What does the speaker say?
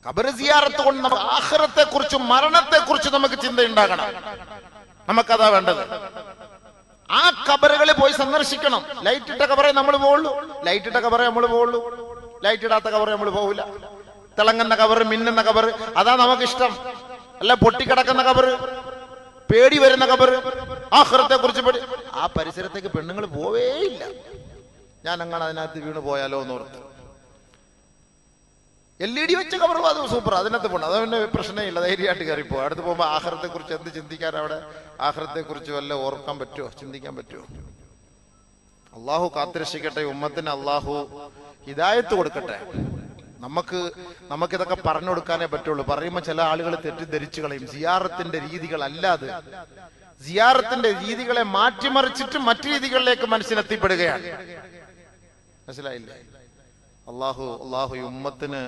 ഖബർ സിയാറത്ത് കൊണ്ട് നമുക്ക് ആഖിറത്തെ കുറിച്ചും മരണത്തെ കുറിച്ചും നമുക്ക് ചിന്തയുണ്ടാകണം. നമുക്കതാ വേണ്ടത്. ആ ഖബറുകളിൽ പോയി സന്ദർശിക്കണം. ലൈറ്റ് ഇട്ട ഖബറേ നമ്മൾ പോവുള്ളൂ, ലൈറ്റ് ഇട്ട ഖബറേ നമ്മൾ പോവുള്ളൂ, ലൈറ്റ് ഇടാത്ത ഖബറേ നമ്മൾ പോവില്ല. തിളങ്ങുന്ന ഖബർ, മിന്നുന്ന ഖബർ, അതാ നമുക്കിഷ്ടം. അല്ല പൊട്ടിക്കിടക്കുന്ന ഖബർ, പേടി വരുന്ന ഖബർ, ആഖിറത്തെ കുറിച്ച് പേടി. ആ പരിസരത്തേക്ക് പെണ്ണുങ്ങൾ പോവേയില്ല. ഞാൻ അങ്ങനെ അതിനകത്ത് വീണ് പോയാലോ എന്നോർത്ത്. LED വെച്ച ഖബർ അത് സൂപ്പർ, അതിനകത്ത് പോകണം. അതവന്റെ പ്രശ്നമില്ല, ധൈര്യമായിട്ട് കയറിപ്പോ. അടുത്ത് പോകുമ്പോൾ ആഖിറത്തെ കുറിച്ച് എന്ത് ചിന്തിക്കാൻ? അവിടെ ആഖിറത്തെ കുറിച്ച് വല്ല ഓർക്കാൻ പറ്റുമോ, ചിന്തിക്കാൻ പറ്റുമോ? അള്ളാഹു കാത്തിരക്ഷിക്കട്ടെ. ഉമ്മത്തിന് അള്ളാഹു ഹിദായത്ത് കൊടുക്കട്ടെ. നമുക്കിതൊക്കെ പറഞ്ഞു കൊടുക്കാനേ പറ്റുള്ളൂ. പറയുമ്പോൾ ചില ആളുകൾ തെറ്റിദ്ധരിച്ചു കളയും. സിയാറത്തിന്റെ രീതികൾ അല്ലാതെ, സിയാറത്തിന്റെ രീതികളെ മാറ്റിമറിച്ചിട്ട് മറ്റു രീതികളിലേക്ക് മനസ്സിനെത്തിപ്പെടുകയാണ്. മനസ്സിലായില്ലേ? അള്ളാഹു ഉമ്മത്തിന്